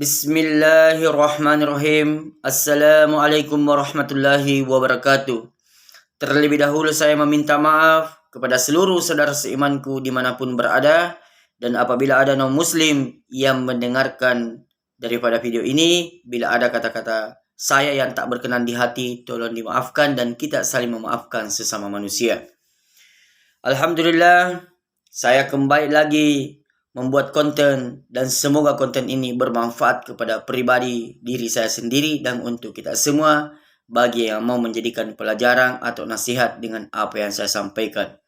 Bismillahirrahmanirrahim. Assalamualaikum warahmatullahi wabarakatuh. Terlebih dahulu saya meminta maaf kepada seluruh saudara seimanku dimanapun berada. Dan apabila ada non-muslim yang mendengarkan daripada video ini, bila ada kata-kata saya yang tak berkenan di hati, tolong dimaafkan dan kita saling memaafkan sesama manusia. Alhamdulillah, saya kembali lagi membuat konten dan semoga konten ini bermanfaat kepada pribadi diri saya sendiri dan untuk kita semua bagi yang mau menjadikan pelajaran atau nasihat dengan apa yang saya sampaikan.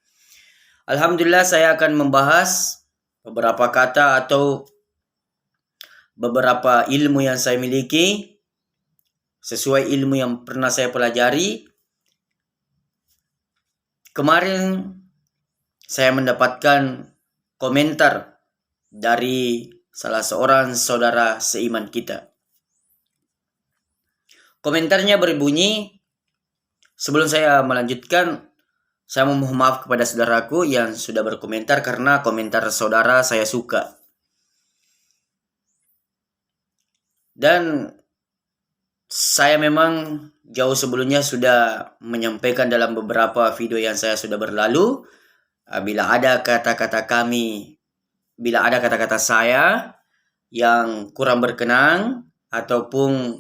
Alhamdulillah, saya akan membahas beberapa kata atau beberapa ilmu yang saya miliki sesuai ilmu yang pernah saya pelajari. Kemarin saya mendapatkan komentar dari salah seorang saudara seiman kita. Komentarnya berbunyi, sebelum saya melanjutkan, saya memohon maaf kepada saudaraku yang sudah berkomentar karena komentar saudara saya suka. Dan saya memang jauh sebelumnya sudah menyampaikan dalam beberapa video yang saya sudah berlalu, bila ada kata-kata saya yang kurang berkenan ataupun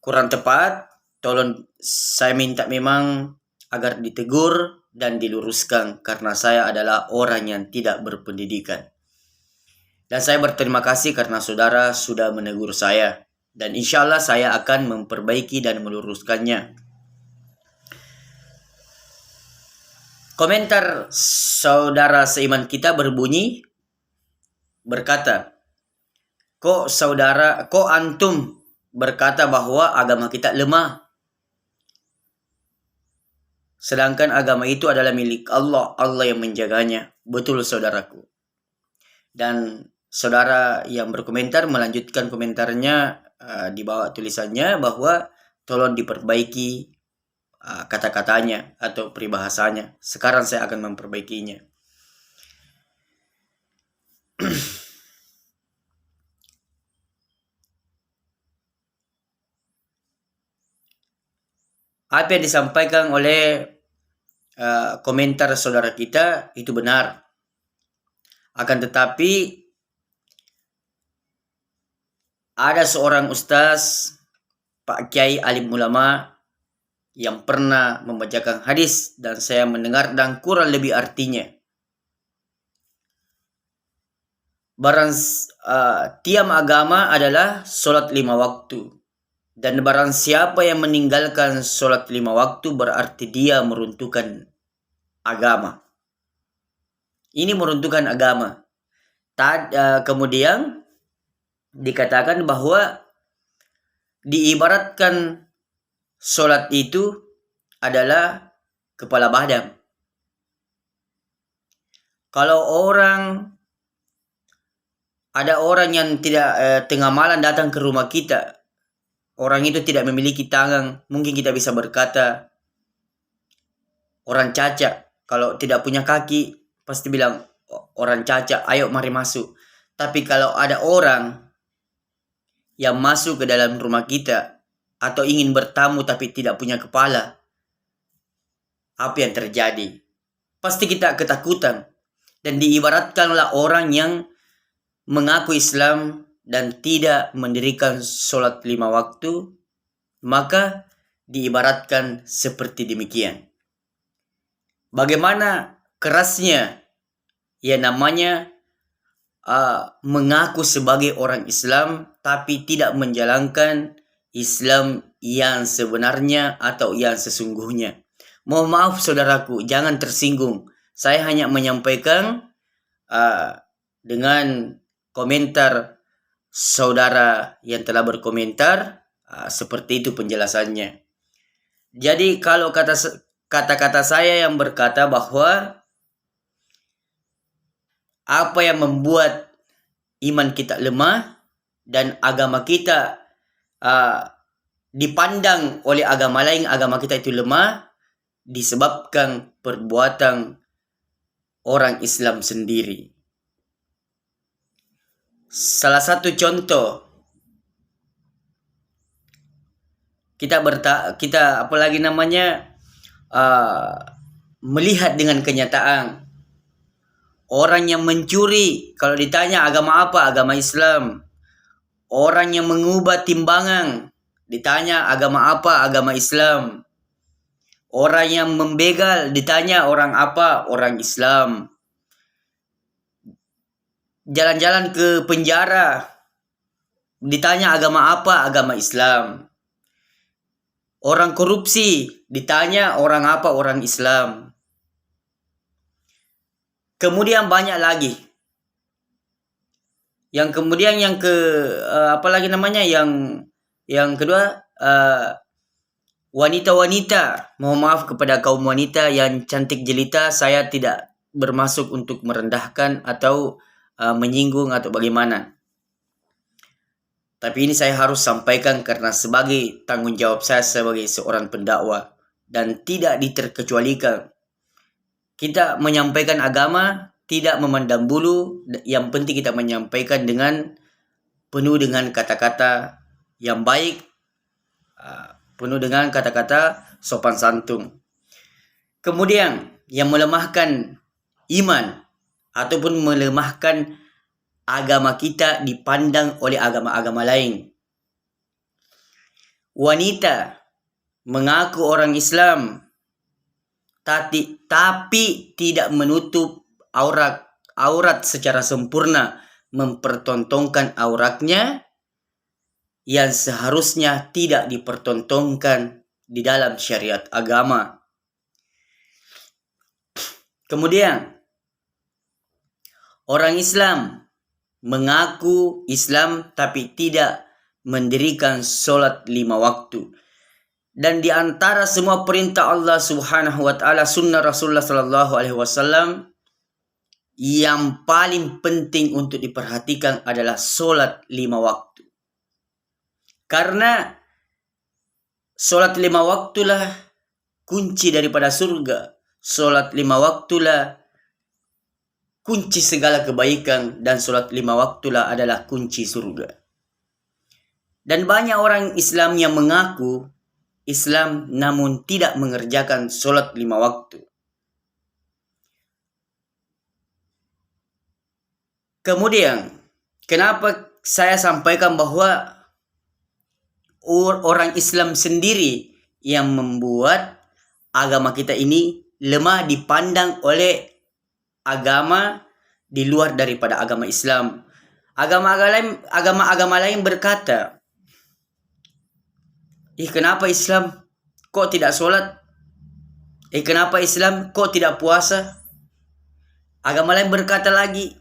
kurang tepat, tolong saya minta memang agar ditegur dan diluruskan karena saya adalah orang yang tidak berpendidikan. Dan saya berterima kasih karena saudara sudah menegur saya. Dan insya Allah saya akan memperbaiki dan meluruskannya. Komentar saudara seiman kita berbunyi, berkata, kok antum berkata bahwa agama kita lemah? Sedangkan agama itu adalah milik Allah, Allah yang menjaganya. Betul saudaraku. Dan saudara yang berkomentar melanjutkan komentarnya di bawah tulisannya bahwa tolong diperbaiki kata-katanya atau peribahasanya. Sekarang saya akan memperbaikinya. Apa yang disampaikan oleh komentar saudara kita itu benar. Akan tetapi ada seorang ustaz, Pak Kiai alim ulama yang pernah membacakan hadis dan saya mendengar dan kurang lebih artinya. Tiap agama adalah sholat 5 waktu. Dan barang siapa yang meninggalkan sholat 5 waktu berarti dia meruntuhkan agama. Ini meruntuhkan agama. Kemudian dikatakan bahwa diibaratkan sholat itu adalah kepala badan. Kalau ada orang yang tidak tengah malam datang ke rumah kita, orang itu tidak memiliki tangan, mungkin kita bisa berkata orang cacat. Kalau tidak punya kaki, pasti bilang orang cacat, ayo mari masuk. Tapi kalau ada orang yang masuk ke dalam rumah kita atau ingin bertamu tapi tidak punya kepala, apa yang terjadi? Pasti kita ketakutan. Dan diibaratkanlah orang yang mengaku Islam dan tidak mendirikan sholat 5 waktu, maka diibaratkan seperti demikian. Bagaimana kerasnya yang namanya mengaku sebagai orang Islam tapi tidak menjalankan Islam yang sebenarnya atau yang sesungguhnya. Mohon maaf saudaraku, jangan tersinggung. Saya hanya menyampaikan dengan komentar saudara yang telah berkomentar, seperti itu penjelasannya. Jadi kalau kata-kata saya yang berkata bahwa apa yang membuat iman kita lemah dan agama kita dipandang oleh agama lain, agama kita itu lemah, disebabkan perbuatan orang Islam sendiri. Salah satu contoh kita apalagi namanya melihat dengan kenyataan orang yang mencuri kalau ditanya agama apa, agama Islam. Orang yang mengubah timbangan ditanya agama apa, agama Islam. Orang yang membegal ditanya orang apa, orang Islam. Jalan-jalan ke penjara ditanya agama apa, agama Islam. Orang korupsi ditanya orang apa, orang Islam. Kemudian banyak lagi. Yang kemudian yang apalagi namanya yang kedua wanita-wanita. Mohon maaf kepada kaum wanita yang cantik jelita, saya tidak bermaksud untuk merendahkan atau menyinggung atau bagaimana. Tapi ini saya harus sampaikan karena sebagai tanggung jawab saya sebagai seorang pendakwah dan tidak diterkecualikan. Kita menyampaikan agama tidak memandang bulu, yang penting kita menyampaikan dengan penuh dengan kata-kata yang baik, penuh dengan kata-kata sopan santun. Kemudian yang melemahkan iman ataupun melemahkan agama kita dipandang oleh agama-agama lain. Wanita mengaku orang Islam tapi tidak menutup aurat secara sempurna, mempertontonkan auratnya yang seharusnya tidak dipertontonkan di dalam syariat agama. Kemudian orang Islam mengaku Islam tapi tidak mendirikan sholat 5 waktu. Dan di antara semua perintah Allah Subhanahu wa taala, sunnah Rasulullah sallallahu alaihi wasallam, yang paling penting untuk diperhatikan adalah sholat 5 waktu. Karena sholat 5 waktulah kunci daripada surga. Sholat 5 waktulah kunci segala kebaikan, dan sholat 5 waktulah adalah kunci surga. Dan banyak orang Islam yang mengaku Islam namun tidak mengerjakan sholat 5 waktu. Kemudian, kenapa saya sampaikan bahwa orang Islam sendiri yang membuat agama kita ini lemah dipandang oleh agama di luar daripada agama Islam. Agama-agama lain berkata, kenapa Islam kok tidak sholat? Kenapa Islam kok tidak puasa? Agama lain berkata lagi,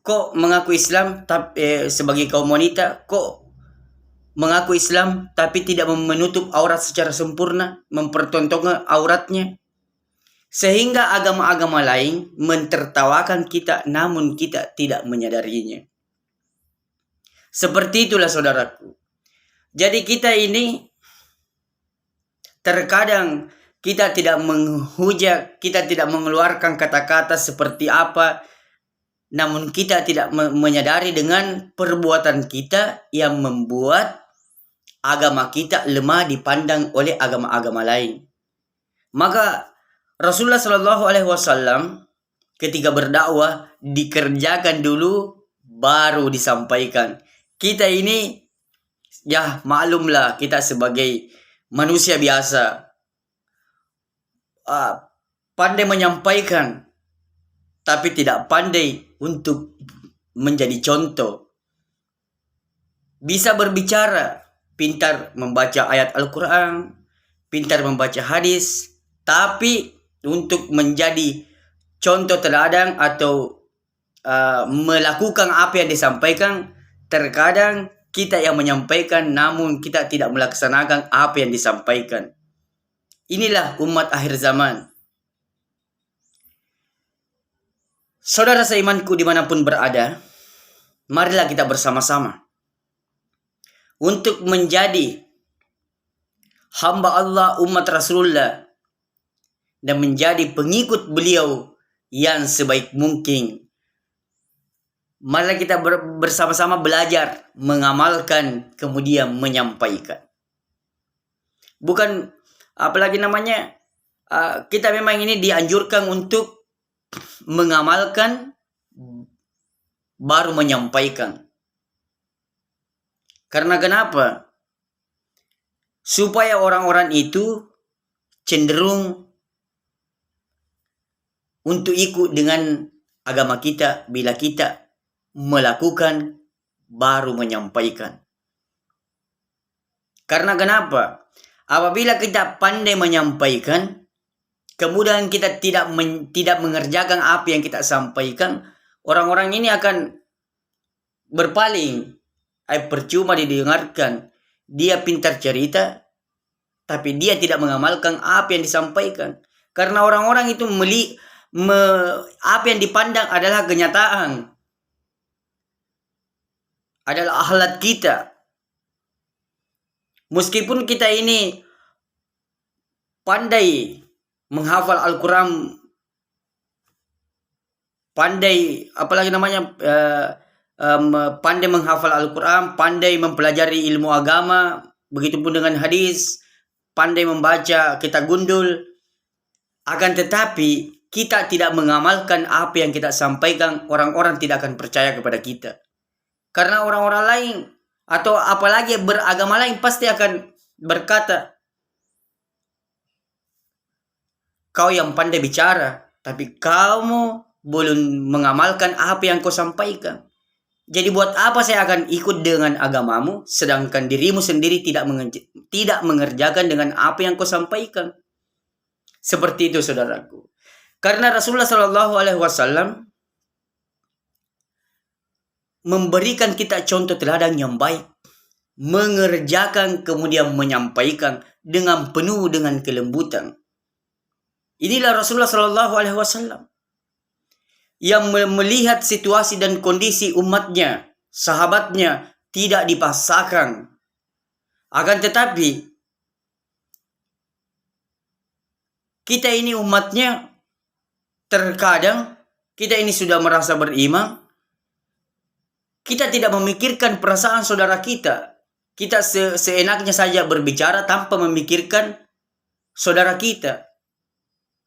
kok mengaku Islam sebagai kaum wanita, kok mengaku Islam tapi tidak menutup aurat secara sempurna, mempertontonkan auratnya. Sehingga agama-agama lain mentertawakan kita, namun kita tidak menyadarinya. Seperti itulah saudaraku. Jadi kita ini terkadang kita tidak menghujat, kita tidak mengeluarkan kata-kata seperti apa, namun kita tidak menyadari dengan perbuatan kita yang membuat agama kita lemah dipandang oleh agama-agama lain. Maka Rasulullah Shallallahu Alaihi Wasallam ketika berdakwah dikerjakan dulu baru disampaikan. Kita ini ya maklumlah, kita sebagai manusia biasa pandai menyampaikan tapi tidak pandai untuk menjadi contoh. Bisa berbicara, pintar membaca ayat Al-Quran, pintar membaca hadis, tapi untuk menjadi contoh teladan atau melakukan apa yang disampaikan, terkadang kita yang menyampaikan namun kita tidak melaksanakan apa yang disampaikan. Inilah umat akhir zaman. Saudara seimanku dimanapun berada, marilah kita bersama-sama untuk menjadi hamba Allah, umat Rasulullah, dan menjadi pengikut beliau yang sebaik mungkin. Mari kita bersama-sama belajar mengamalkan kemudian menyampaikan. Bukan apalagi namanya kita memang ini dianjurkan untuk mengamalkan baru menyampaikan. Karena kenapa? Supaya orang-orang itu cenderung untuk ikut dengan agama kita bila kita melakukan baru menyampaikan. Karena kenapa? Apabila kita pandai menyampaikan, kemudian kita tidak mengerjakan apa yang kita sampaikan, orang-orang ini akan berpaling. Percuma didengarkan. Dia pintar cerita, tapi dia tidak mengamalkan apa yang disampaikan. Karena orang-orang itu apa yang dipandang adalah kenyataan, adalah akhlak kita. Meskipun kita ini pandai menghafal Al-Quran, pandai apalagi namanya pandai menghafal Al-Quran, pandai mempelajari ilmu agama, begitupun dengan hadis, pandai membaca kitab gundul, akan tetapi kita tidak mengamalkan apa yang kita sampaikan, orang-orang tidak akan percaya kepada kita. Karena orang-orang lain atau apalagi beragama lain pasti akan berkata, kau yang pandai bicara, tapi kamu belum mengamalkan apa yang kau sampaikan. Jadi buat apa saya akan ikut dengan agamamu, sedangkan dirimu sendiri tidak mengerjakan dengan apa yang kau sampaikan. Seperti itu saudaraku. Karena Rasulullah SAW memberikan kita contoh teladan yang baik. Mengerjakan kemudian menyampaikan dengan penuh dengan kelembutan. Inilah Rasulullah SAW. Yang melihat situasi dan kondisi umatnya, sahabatnya tidak dipaksakan. Akan tetapi kita ini umatnya, terkadang kita ini sudah merasa beriman, kita tidak memikirkan perasaan saudara kita. Kita seenaknya saja berbicara tanpa memikirkan saudara kita.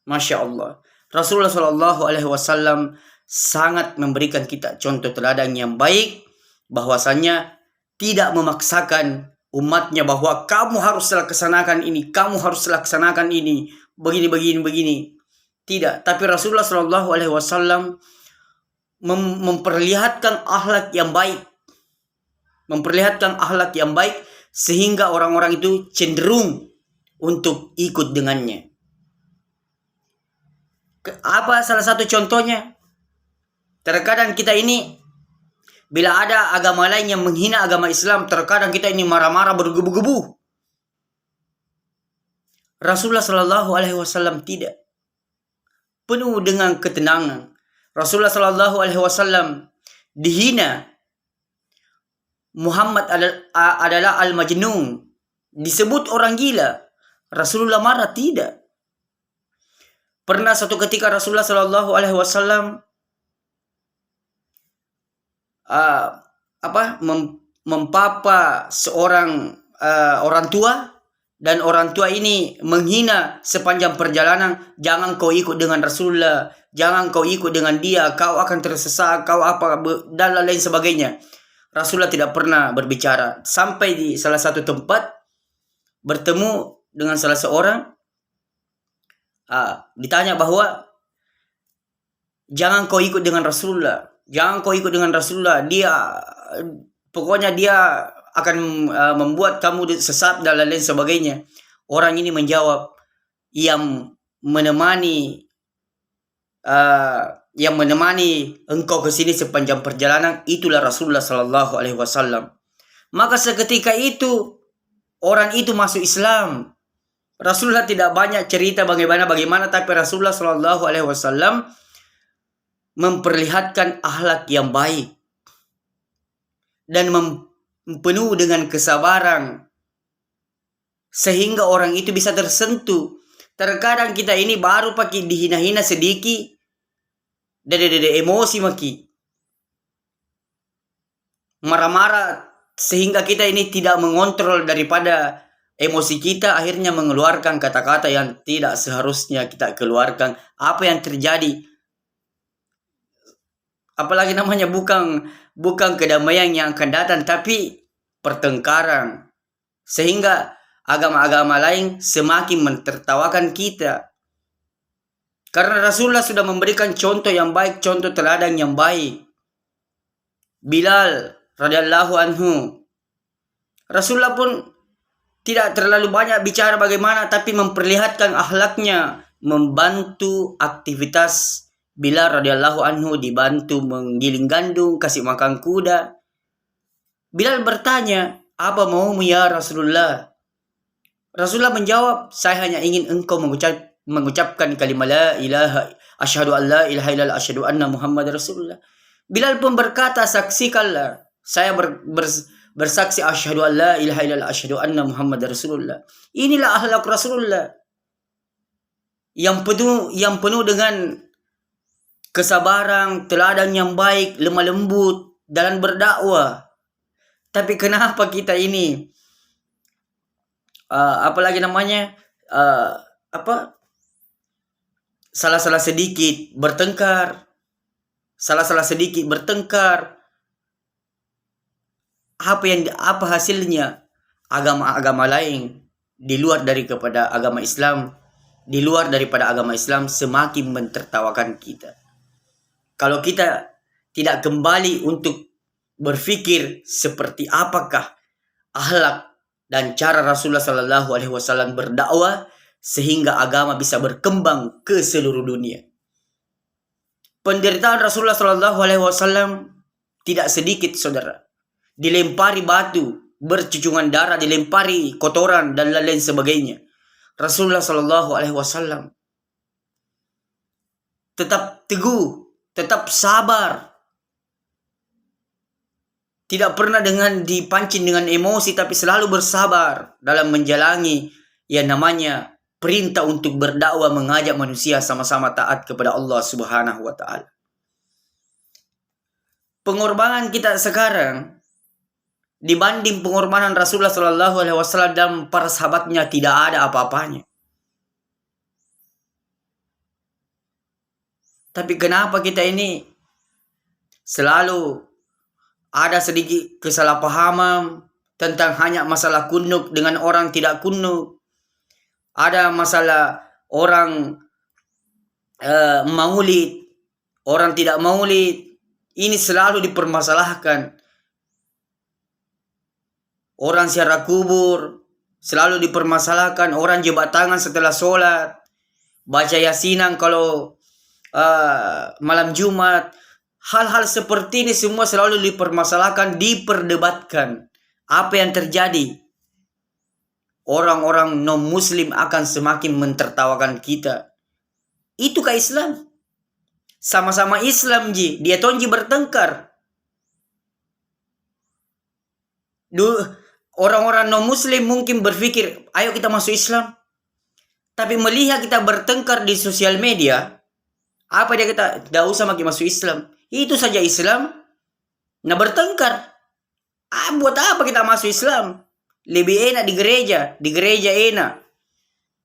Masya Allah. Rasulullah SAW sangat memberikan kita contoh teladan yang baik, bahwasannya tidak memaksakan umatnya bahwa kamu harus laksanakan ini, kamu harus laksanakan ini, begini. Tidak, tapi Rasulullah SAW memperlihatkan akhlak yang baik, sehingga orang-orang itu cenderung untuk ikut dengannya. Apa salah satu contohnya? Terkadang kita ini bila ada agama lain yang menghina agama Islam, terkadang kita ini marah-marah, bergebu-gebu. Rasulullah SAW tidak. Penuh dengan ketenangan. Rasulullah SAW dihina. Muhammad adalah al-majnun, disebut orang gila. Rasulullah marah? Tidak. Pernah suatu ketika Rasulullah SAW mempapa seorang orang tua, dan orang tua ini menghina sepanjang perjalanan, jangan kau ikut dengan Rasulullah, jangan kau ikut dengan dia, kau akan tersesat, kau apa dan lain sebagainya. Rasulullah tidak pernah berbicara. Sampai di salah satu tempat bertemu dengan salah seorang, ditanya bahwa jangan kau ikut dengan Rasulullah, jangan kau ikut dengan Rasulullah, pokoknya dia akan membuat kamu sesat dan lain sebagainya. Orang ini menjawab, yang menemani engkau ke sini sepanjang perjalanan itulah Rasulullah SAW. Maka seketika itu orang itu masuk Islam. Rasulullah tidak banyak cerita bagaimana, tapi Rasulullah SAW memperlihatkan akhlak yang baik dan penuh dengan kesabaran, sehingga orang itu bisa tersentuh. Terkadang kita ini baru pakai dihina-hina sedikit, dede emosi maki. marah-marah sehingga kita ini tidak mengontrol daripada emosi kita, akhirnya mengeluarkan kata-kata yang tidak seharusnya kita keluarkan. Apa yang terjadi? Apalagi namanya bukan kedamaian yang akan datang, tapi pertengkaran. Sehingga agama-agama lain semakin mentertawakan kita. Karena Rasulullah sudah memberikan contoh yang baik, contoh teladan yang baik. Bilal radhiyallahu anhu. Rasulullah pun tidak terlalu banyak bicara bagaimana, tapi memperlihatkan akhlaknya, membantu aktivitas. Bilal radhiyallahu anhu dibantu menggiling gandum, kasih makan kuda. Bilal bertanya, apa maumu ya Rasulullah? Rasulullah menjawab, saya hanya ingin engkau mengucapkan kalimat la ilaha, asyhadu an la ilaha illallah, asyhadu anna Muhammad Rasulullah. Bilal pun berkata, saksikanlah, saya bersaksi asyhadu an la ilaha illallah, asyhadu anna Muhammad Rasulullah. Inilah akhlak Rasulullah yang penuh dengan kesabaran, teladan yang baik, lemah lembut dalam berdakwah. Tapi kenapa kita ini apalagi namanya salah-salah sedikit bertengkar, apa hasilnya? Agama-agama lain di luar daripada agama Islam, semakin mentertawakan kita. Kalau kita tidak kembali untuk berpikir seperti apakah akhlak dan cara Rasulullah Sallallahu Alaihi Wasallam berdakwah sehingga agama bisa berkembang ke seluruh dunia. Penderitaan Rasulullah Sallallahu Alaihi Wasallam tidak sedikit, saudara. Dilempari batu, bercucungan darah, dilempari kotoran dan lain sebagainya. Rasulullah Sallallahu Alaihi Wasallam tetap teguh, tetap sabar. Tidak pernah dipancing dengan emosi, tapi selalu bersabar dalam menjalani yang namanya perintah untuk berdakwah, mengajak manusia sama-sama taat kepada Allah Subhanahu wa taala. Pengorbanan kita sekarang dibanding pengorbanan Rasulullah Sallallahu Alaihi Wasallam dan para sahabatnya tidak ada apa-apanya. Tapi kenapa kita ini selalu ada sedikit kesalahpahaman tentang hanya masalah kunuk dengan orang tidak kunuk. Ada masalah orang maulid, orang tidak maulid. Ini selalu dipermasalahkan. Orang ziarah kubur selalu dipermasalahkan. Orang jebat tangan setelah sholat, baca yasinan kalau malam Jumat. Hal-hal seperti ini semua selalu dipermasalahkan, diperdebatkan. Apa yang terjadi? Orang-orang non-muslim akan semakin mentertawakan kita. Itukah Islam? Sama-sama Islam ji, dia tonji bertengkar. Orang-orang non-muslim mungkin berpikir, ayo kita masuk Islam. Tapi melihat kita bertengkar di sosial media, apa dia kata? Tidak usah makin masuk Islam. Itu saja Islam. Nah bertengkar. Buat apa kita masuk Islam? Lebih enak di gereja. Di gereja enak.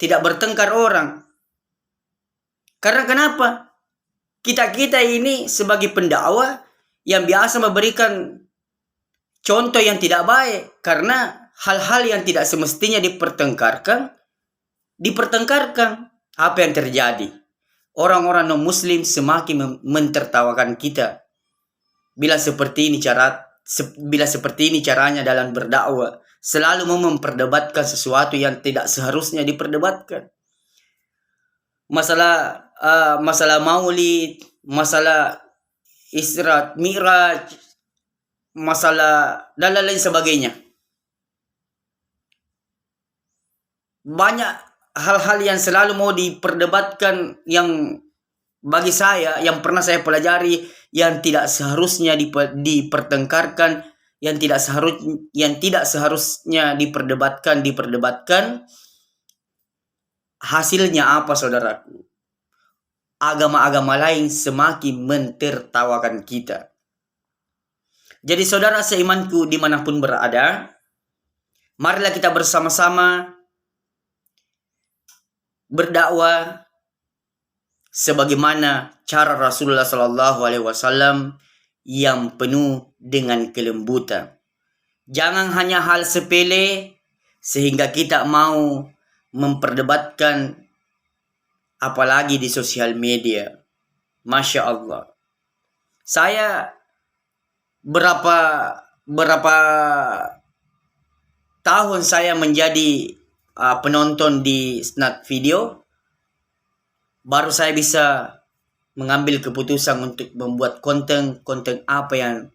Tidak bertengkar orang. Karena kenapa? Kita ini sebagai pendakwah yang biasa memberikan contoh yang tidak baik. Karena hal-hal yang tidak semestinya dipertengkarkan. Apa yang terjadi? Orang-orang non-muslim semakin mentertawakan kita. Bila seperti ini caranya dalam berdakwah, selalu memperdebatkan sesuatu yang tidak seharusnya diperdebatkan. Masalah maulid, masalah Isra Mi'raj, masalah dan lain sebagainya. Banyak hal-hal yang selalu mau diperdebatkan yang bagi saya, yang pernah saya pelajari, yang tidak seharusnya dipertengkarkan, yang tidak seharusnya diperdebatkan. Hasilnya apa, saudaraku? Agama-agama lain semakin mentertawakan kita. Jadi saudara seimanku dimanapun berada, marilah kita bersama-sama berdakwah sebagaimana cara Rasulullah SAW yang penuh dengan kelembutan. Jangan hanya hal sepele sehingga kita mau memperdebatkan, apalagi di sosial media. Masya Allah. Saya berapa tahun saya menjadi penonton di Snap Video, baru saya bisa mengambil keputusan untuk membuat konten apa yang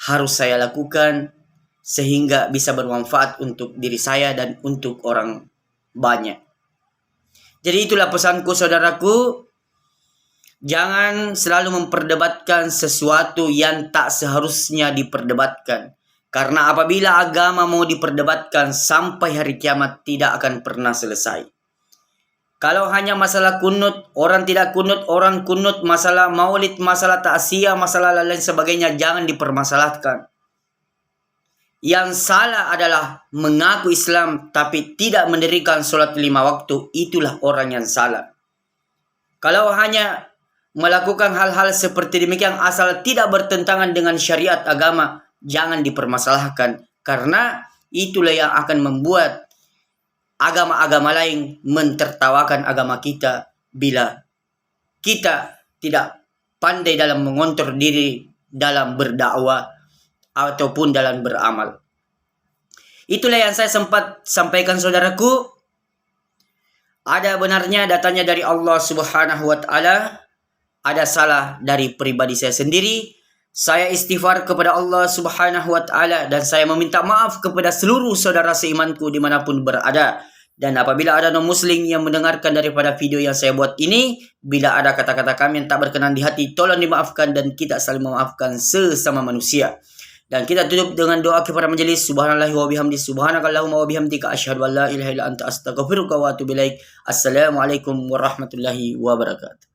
harus saya lakukan sehingga bisa bermanfaat untuk diri saya dan untuk orang banyak. Jadi itulah pesanku saudaraku, jangan selalu memperdebatkan sesuatu yang tak seharusnya diperdebatkan. Karena apabila agama mau diperdebatkan sampai hari kiamat tidak akan pernah selesai. Kalau hanya masalah kunut, orang tidak kunut, orang kunut, masalah maulid, masalah ta'siyah, masalah lain sebagainya, jangan dipermasalahkan. Yang salah adalah mengaku Islam tapi tidak mendirikan sholat 5 waktu, itulah orang yang salah. Kalau hanya melakukan hal-hal seperti demikian asal tidak bertentangan dengan syariat agama, jangan dipermasalahkan. Karena itulah yang akan membuat agama-agama lain mentertawakan agama kita bila kita tidak pandai dalam mengontrol diri dalam berdakwah ataupun dalam beramal. Itulah yang saya sempat sampaikan saudaraku. Ada benarnya datanya dari Allah Subhanahu wa Ta'ala, ada salah dari pribadi saya sendiri. Saya istighfar kepada Allah Subhanahu wa Ta'ala dan saya meminta maaf kepada seluruh saudara seimanku dimanapun berada. Dan apabila ada non-muslim yang mendengarkan daripada video yang saya buat ini, bila ada kata-kata kami yang tak berkenan di hati, tolong dimaafkan dan kita saling memaafkan sesama manusia. Dan kita tutup dengan doa kepada majelis. Subhanallahi wa bihamdi, subhanakallahumma wa bihamdika, asyhadu an la ilaha illa anta, astaghfiruka wa atubu ilaik. Assalamualaikum warahmatullahi wabarakatuh.